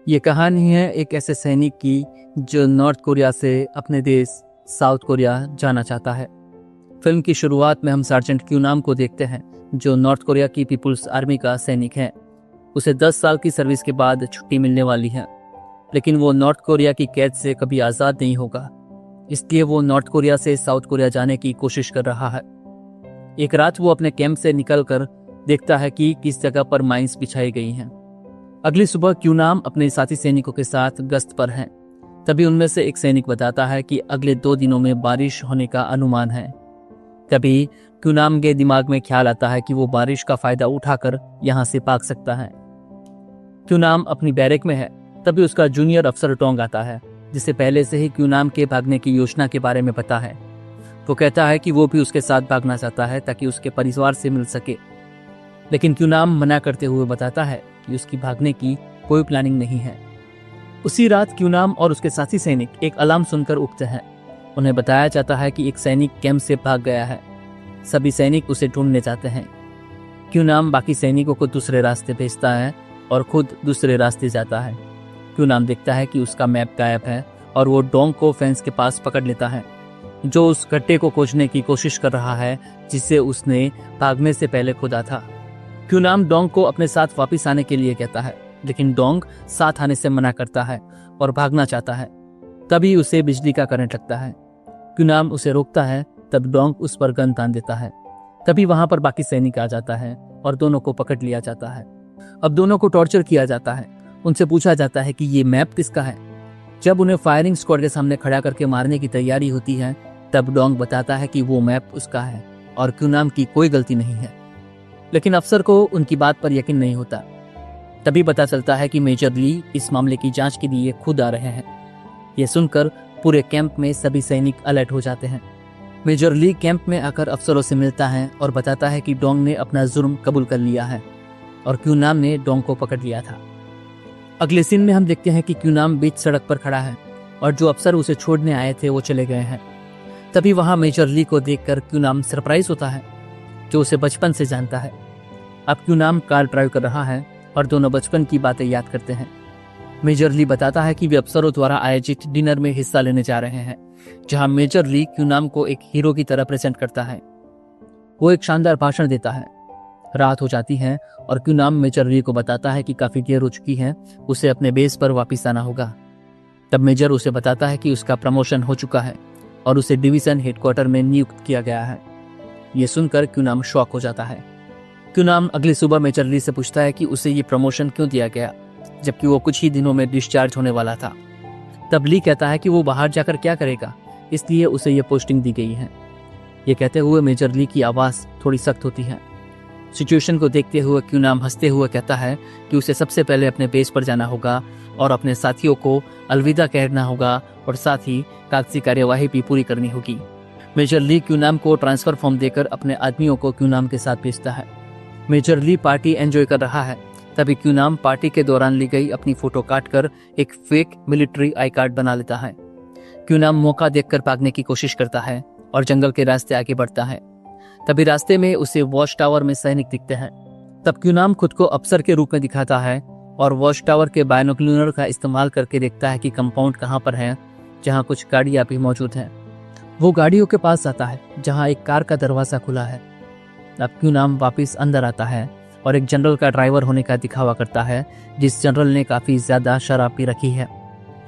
ये कहानी है एक ऐसे सैनिक की जो नॉर्थ कोरिया से अपने देश साउथ कोरिया जाना चाहता है। फिल्म की शुरुआत में हम सार्जेंट क्यूनाम को देखते हैं जो नॉर्थ कोरिया की पीपुल्स आर्मी का सैनिक है। उसे 10 साल की सर्विस के बाद छुट्टी मिलने वाली है, लेकिन वो नॉर्थ कोरिया की कैद से कभी आज़ाद नहीं होगा। इसलिए वो नॉर्थ कोरिया से साउथ कोरिया जाने की कोशिश कर रहा है। एक रात वो अपने कैंप से निकलकर देखता है कि किस जगह पर माइंस बिछाई गई हैं। अगली सुबह क्यूनाम अपने साथी सैनिकों के साथ गश्त पर हैं। तभी उनमें से एक सैनिक बताता है कि अगले 2 दिनों में बारिश होने का अनुमान है। तभी क्यूनाम के दिमाग में ख्याल आता है कि वो बारिश का फायदा उठाकर यहाँ से भाग सकता है। क्यूनाम अपनी बैरक में है, तभी उसका जूनियर अफसर डोंग आता है, जिसे पहले से ही क्यूनाम के भागने की योजना के बारे में पता है। वो कहता है कि वो भी उसके साथ भागना चाहता है ताकि उसके परिवार से मिल सके, लेकिन क्यूनाम मना करते हुए बताता है कि उसकी भागने की कोई प्लानिंग नहीं है। उसी रात क्यूनाम और उसके साथी सैनिक एक अलार्म सुनकर उठते हैं। उन्हें बताया जाता है कि एक सैनिक कैंप से भाग गया है। सभी सैनिक उसे ढूंढने जाते हैं। क्यूनाम बाकी सैनिकों को दूसरे रास्ते भेजता है और खुद दूसरे रास्ते जाता है। क्यूनाम देखता है कि उसका मैप गायब है और वो डोंग को फेंस के पास पकड़ लेता है, जो उस गड्ढे को खोजने की कोशिश कर रहा है जिसे उसने भागने से पहले खोदा था। क्यूनाम डोंग को अपने साथ वापस आने के लिए कहता है, लेकिन डोंग साथ आने से मना करता है और भागना चाहता है। तभी उसे बिजली का करंट लगता है। क्यूनाम उसे रोकता है, तब डोंग उस पर गन तान देता है। तभी वहां पर बाकी सैनिक आ जाता है और दोनों को पकड़ लिया जाता है। अब दोनों को टॉर्चर किया जाता है। उनसे पूछा जाता है कि ये मैप किसका है। जब उन्हें फायरिंग स्क्वाड के सामने खड़ा करके मारने की तैयारी होती है, तब डोंग बताता है कि वो मैप उसका है और क्यूनाम की कोई गलती नहीं है। लेकिन अफसर को उनकी बात पर यकीन नहीं होता। तभी पता चलता है कि मेजर ली इस मामले की जांच के लिए खुद आ रहे हैं। यह सुनकर पूरे कैंप में सभी सैनिक अलर्ट हो जाते हैं। मेजर ली कैंप में आकर अफसरों से मिलता है और बताता है कि डोंग ने अपना जुर्म कबूल कर लिया है और क्यूनाम ने डोंग को पकड़ लिया था। अगले सीन में हम देखते हैं कि क्यूनाम बीच सड़क पर खड़ा है और जो अफसर उसे छोड़ने आए थे वो चले गए हैं। तभी वहां मेजर ली को देखकर क्यूनाम सरप्राइज होता है, जो उसे बचपन से जानता है। अब क्यूनाम कार ड्राइव कर रहा है और दोनों बचपन की बातें याद करते हैं। मेजर ली बताता है कि वे अफसरों द्वारा आयोजित डिनर में हिस्सा लेने जा रहे हैं, जहां मेजर ली क्यूनाम को एक हीरो की तरह प्रेजेंट करता है। वो एक शानदार भाषण देता है। रात हो जाती है और क्यूनाम मेजर ली को बताता है कि काफी देर हो चुकी है, उसे अपने बेस पर वापस आना होगा। तब मेजर उसे बताता है कि उसका प्रमोशन हो चुका है और उसे डिवीजन हेडक्वार्टर में नियुक्त किया गया है। ये सुनकर क्यूनाम शॉक हो जाता है। क्यूनाम अगली सुबह मेजर ली से पूछता है कि उसे ये प्रमोशन क्यों दिया गया, जबकि वो कुछ ही दिनों में डिस्चार्ज होने वाला था। तब ली कहता है कि वो बाहर जाकर क्या करेगा, इसलिए उसे ये पोस्टिंग दी गई है। ये कहते हुए मेजर ली की आवाज़ थोड़ी सख्त होती है। सिचुएशन को देखते हुए क्यूनाम हंसते हुए कहता है कि उसे सबसे पहले अपने बेस पर जाना होगा और अपने साथियों को अलविदा कहना होगा और साथ ही कागजी कार्यवाही भी पूरी करनी होगी। मेजर ली क्यूनाम को ट्रांसफर फॉर्म देकर अपने आदमियों को क्यूनाम के साथ भेजता है। मेजर ली पार्टी एंजॉय कर रहा है। तभी क्यूनाम पार्टी के दौरान ली गई अपनी फोटो काटकर एक फेक मिलिट्री आई कार्ड बना लेता है। क्यूनाम मौका देखकर भागने की कोशिश करता है और जंगल के रास्ते आगे बढ़ता है। तभी रास्ते में उसे वॉच टावर में सैनिक दिखते हैं। तब क्यूनाम खुद को अफसर के रूप में दिखाता है और वॉच टावर के बायनोक्यूलर का इस्तेमाल करके देखता है कि कंपाउंड कहाँ पर है, जहाँ कुछ गाड़ियाँ भी मौजूद हैं। वो गाड़ियों के पास आता है जहाँ एक कार का दरवाजा खुला है। अब क्यूनाम वापस अंदर आता है और एक जनरल का ड्राइवर होने का दिखावा करता है, जिस जनरल ने काफ़ी ज़्यादा शराब पी रखी है।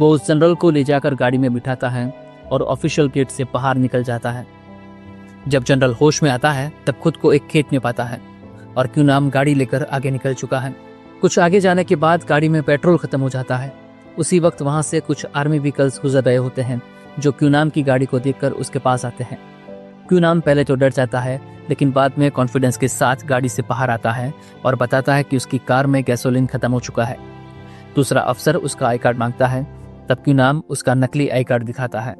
वो उस जनरल को ले जाकर गाड़ी में बिठाता है और ऑफिशियल गेट से बाहर निकल जाता है। जब जनरल होश में आता है तब खुद को एक खेत में पाता है और क्यूनाम गाड़ी लेकर आगे निकल चुका है। कुछ आगे जाने के बाद गाड़ी में पेट्रोल खत्म हो जाता है। उसी वक्त वहाँ से कुछ आर्मी व्हीकल्स गुजर रहे होते हैं, जो क्यूनाम की गाड़ी को देखकर उसके पास आते हैं। क्यूनाम पहले तो डर जाता है, लेकिन बाद में कॉन्फिडेंस के साथ गाड़ी से बाहर आता है और बताता है कि उसकी कार में गैसोलीन खत्म हो चुका है। दूसरा अफसर उसका आई कार्ड मांगता है। तब क्यूनाम उसका नकली आई कार्ड दिखाता है।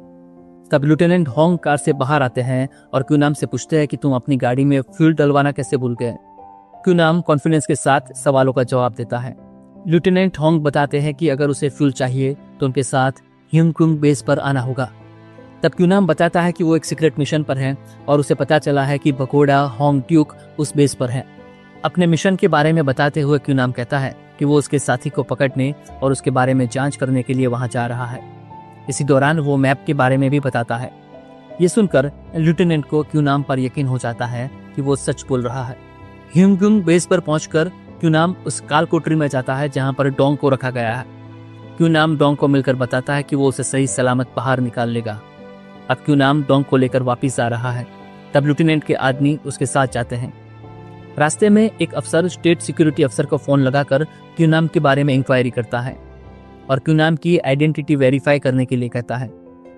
तब लेफ्टिनेंट होंग कार से बाहर आते हैं और क्यूनाम से पूछते हैं कि तुम अपनी गाड़ी में फ्यूल डलवाना कैसे भूल गए। क्यूनाम कॉन्फिडेंस के साथ सवालों का जवाब देता है। लेफ्टिनेंट होंग बताते हैं कि अगर उसे फ्यूल चाहिए तो उनके साथ ह्यूंगकुंग बेस पर आना होगा। तब क्यूनाम बताता है कि वो एक सीक्रेट मिशन पर है और उसे पता चला है कि बकोड़ा होंग ट्यूक उस बेस पर है। अपने मिशन के बारे में बताते हुए क्यूनाम कहता है कि वो उसके साथी को पकड़ने और उसके बारे में जांच करने के लिए वहां जा रहा है। इसी दौरान वो मैप के बारे में भी बताता है। ये सुनकर लेफ्टिनेंट को क्यूनाम पर यकीन हो जाता है कि वो सच बोल रहा है। ह्यूंगकुंग बेस पर पहुंचकर क्यूनाम उस काल कोठरी में जाता है जहां पर डोंग को रखा गया है। क्यूनाम डोंग को मिलकर बताता है कि वो उसे सही सलामत बाहर निकाल लेगा। अब क्यूनाम डोंग को लेकर वापिस आ रहा है। तब लेफ्टिनेंट के आदमी उसके साथ जाते हैं। रास्ते में एक अफसर स्टेट सिक्योरिटी अफसर को फोन लगाकर क्यूनाम के बारे में इंक्वायरी करता है और क्यूनाम की आइडेंटिटी वेरीफाई करने के लिए कहता है।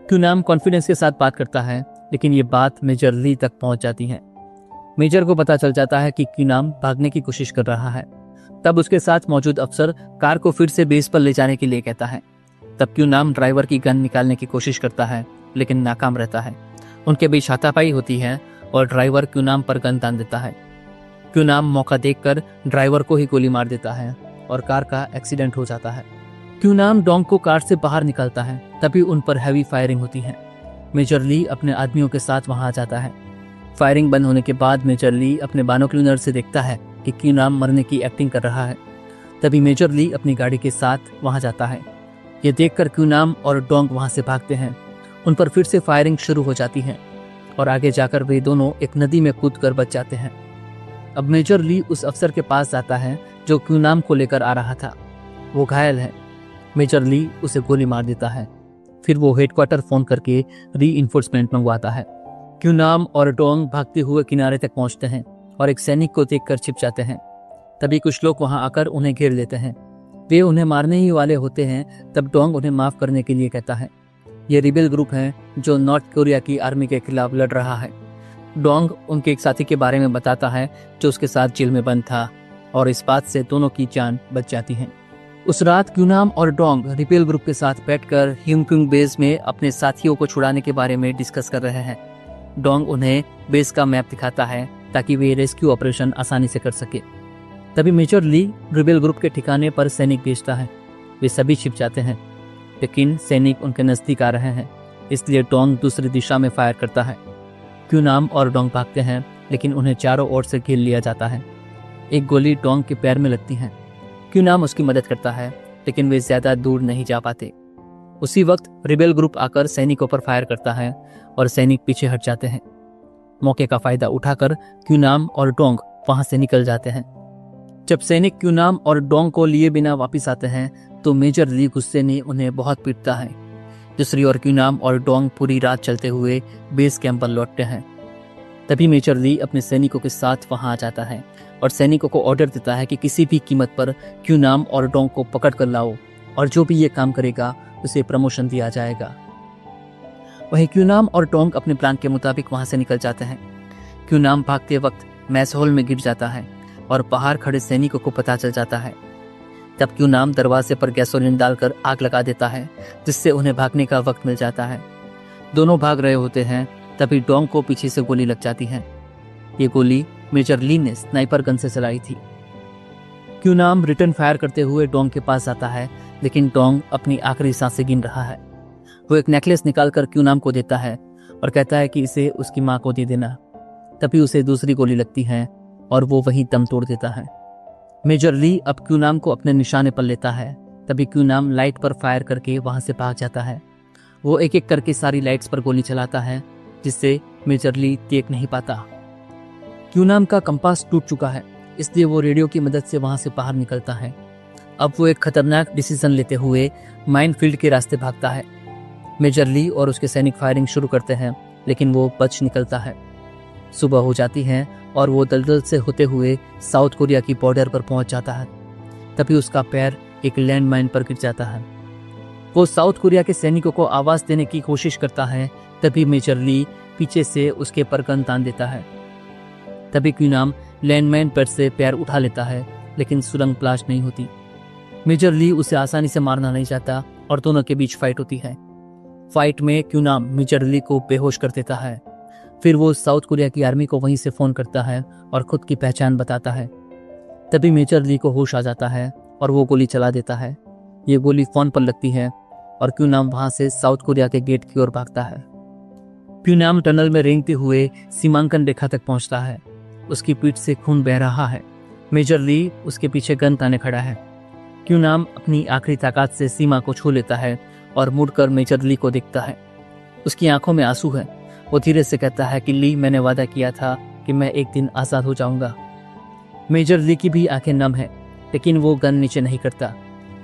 क्यूनाम कॉन्फिडेंस के साथ बात करता है, लेकिन ये बात मेजर ली तक पहुंच जाती है। मेजर को पता चल जाता है कि क्यूनाम भागने की कोशिश कर रहा है। तब उसके साथ मौजूद अफसर कार को फिर से बेस पर ले जाने के लिए कहता है। तब क्यूनाम ड्राइवर की गन निकालने की कोशिश करता है, लेकिन नाकाम रहता है। उनके बीच हाथापाई होती है और ड्राइवर क्यूनाम पर गन तान देता है। क्यूनाम मौका देखकर ड्राइवर को ही गोली मार देता है और कार का एक्सीडेंट हो जाता है। क्यूनाम डोंग को कार से बाहर निकालता है, तभी उन पर हैवी फायरिंग होती है। मेजर ली अपने आदमियों के साथ वहां आ जाता है। फायरिंग बंद होने के बाद मेजर ली अपने बानोक्यूलर से देखता है कि क्यूनाम मरने की एक्टिंग कर रहा है। तभी मेजर ली अपनी गाड़ी के साथ वहां जाता है। ये देखकर क्यूनाम और डोंग वहां से भागते हैं। उन पर फिर से फायरिंग शुरू हो जाती है और आगे जाकर वे दोनों एक नदी में कूदकर बच जाते हैं। अब मेजर ली उस अफसर के पास जाता है जो क्यूनाम को लेकर आ रहा था। वो घायल है। मेजर ली उसे गोली मार देता है। फिर वो हेडक्वार्टर फोन करके रीइंफोर्समेंट मंगवाता है। क्यूनाम और डोंग भागते हुए किनारे तक पहुंचते हैं और एक सैनिक को देखकर छिप जाते हैं। तभी कुछ लोग वहां आकर उन्हें घेर लेते हैं। वे उन्हें मारने ही वाले होते हैं। तब डोंग उन्हें माफ करने के लिए कहता है। ये रिबेल ग्रुप है जो नॉर्थ कोरिया की आर्मी के खिलाफ लड़ रहा है। डोंग उनके एक साथी के बारे में बताता है जो उसके साथ जेल में बंद था और इस बात से दोनों की जान बच जाती है। उस रात क्यूनाम और डोंग रिबेल ग्रुप के साथ बैठकर ह्यूंगकुंग बेस में अपने साथियों को छुड़ाने के बारे में डिस्कस कर रहे हैं। डोंग उन्हें बेस का मैप दिखाता है ताकि वे रेस्क्यू ऑपरेशन आसानी से कर सके। तभी मेजर ली रिबेल ग्रुप के ठिकाने पर सैनिक भेजता है। वे सभी छिप जाते हैं, लेकिन सैनिक उनके नजदीक आ रहे हैं, इसलिए डोंग दूसरी दिशा में फायर करता है। क्यूनाम और डोंग भागते हैं, लेकिन उन्हें चारों ओर से घेर लिया जाता है। एक गोली डोंग के पैर में लगती है। क्यूनाम उसकी मदद करता है, लेकिन वे ज्यादा दूर नहीं जा पाते। उसी वक्त रिबेल ग्रुप आकर सैनिकों पर फायर करता है और सैनिक पीछे हट जाते हैं। मौके का फायदा उठाकर क्यूनाम और डोंग वहां से निकल जाते हैं। जब सैनिक क्यूनाम और डोंग को लिए बिना वापस आते हैं तो मेजर ली गुस्से में उन्हें बहुत पीटता है। दूसरी ओर क्यूनाम और डोंग पूरी रात चलते हुए बेस कैंप पर लौटते हैं। तभी मेजर ली अपने सैनिकों के साथ वहां आ जाता है और सैनिकों को ऑर्डर देता है कि किसी भी कीमत पर क्यूनाम और डोंग को पकड़ कर लाओ और जो भी ये काम करेगा उसे प्रमोशन दिया जाएगा। वहीं क्यूनाम और डोंग अपने प्लान के मुताबिक वहां से निकल जाते हैं। क्यूनाम भागते वक्त मैस हॉल में गिर जाता है और बाहर खड़े सैनिकों को पता चल जाता है। तब क्यूनाम दरवाजे पर गैसोलीन डालकर आग लगा देता है, जिससे उन्हें भागने का वक्त मिल जाता है। दोनों भाग रहे होते हैं, तभी डोंग को पीछे से गोली लग जाती है। ये गोली मेजर ली ने स्नाइपर गन से चलाई थी। क्यूनाम रिटर्न फायर करते हुए डोंग के पास आता है, लेकिन डोंग अपनी आखिरी सांसें गिन रहा है। वो एक नेकलेस निकालकर क्यूनाम को देता है और कहता है कि इसे उसकी मां को दे देना। तभी उसे दूसरी गोली लगती है और वो वहीं दम तोड़ देता है। मेजर ली अब क्यूनाम को अपने निशाने पर लेता है। तभी क्यूनाम लाइट पर फायर करके वहां से भाग जाता है। वो एक एक करके सारी लाइट्स पर गोली चलाता है, जिससे मेजर ली देख नहीं पाता। क्यूनाम का कंपास टूट चुका है, इसलिए वो रेडियो की मदद से वहां से बाहर निकलता है। अब वो एक खतरनाक डिसीजन लेते हुए माइनफील्ड के रास्ते भागता है। मेजर ली और उसके सैनिक फायरिंग शुरू करते हैं, लेकिन वो बच निकलता है। सुबह हो जाती है और वो दलदल से होते हुए साउथ कोरिया की बॉर्डर पर पहुंच जाता है। तभी उसका पैर एक लैंड माइन पर गिर जाता है। वो साउथ कोरिया के सैनिकों को आवाज देने की कोशिश करता है, तभी मेजर ली पीछे से उसके पर गन तान देता है। तभी क्यूनाम लैंडमाइन पर से पैर उठा लेता है, लेकिन सुरंग ब्लास्ट नहीं होती। मेजर ली उसे आसानी से मारना नहीं चाहता और दोनों के बीच फाइट होती है। फाइट में क्यूनाम मेजर ली को बेहोश कर देता है। फिर वो साउथ कोरिया की आर्मी को वहीं से फोन करता है और खुद की पहचान बताता है। तभी मेजर ली को होश आ जाता है और वो गोली चला देता है। ये गोली फोन पर लगती है और क्यूनाम वहां से साउथ कोरिया के गेट की ओर भागता है। क्यूनाम टनल में रेंगते हुए सीमांकन रेखा तक पहुंचता है। उसकी पीठ से खून बह रहा है। मेजर ली उसके पीछे गन ताने खड़ा है। क्यू नाम अपनी आखिरी ताकत से सीमा को छू लेता है और मुड़कर मेजर ली को देखता है। उसकी आंखों में आंसू है। वो धीरे से कहता है कि ली, मैंने वादा किया था कि मैं एक दिन आज़ाद हो जाऊंगा। मेजर ली की भी आंखें नम है, लेकिन वो गन नीचे नहीं करता।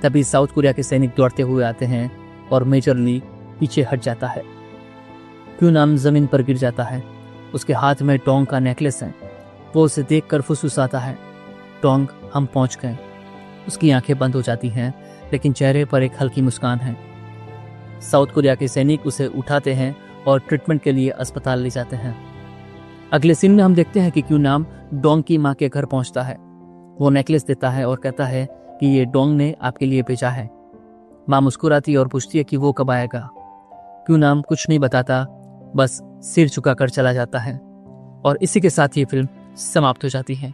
तभी साउथ कोरिया के सैनिक दौड़ते हुए आते हैं और मेजर ली पीछे हट जाता है। क्यू नाम जमीन पर गिर जाता है। उसके हाथ में टोंग का नेकलेस है। वो उसे देखकर फुसफुसाता है, टोंग, हम पहुंच गए। उसकी आंखें बंद हो जाती हैं, लेकिन चेहरे पर एक हल्की मुस्कान है। साउथ कोरिया के सैनिक उसे उठाते हैं और ट्रीटमेंट के लिए अस्पताल ले जाते हैं। अगले सीन में हम देखते हैं कि क्यू नाम डोंग की माँ के घर पहुंचता है। वो नेकलेस देता है और कहता है कि ये डोंग ने आपके लिए भेजा है। माँ मुस्कुराती और पूछती है कि वो कब आएगा। क्यू नाम कुछ नहीं बताता, बस सिर झुकाकर चला जाता है। और इसी के साथ ये फिल्म समाप्त हो जाती है।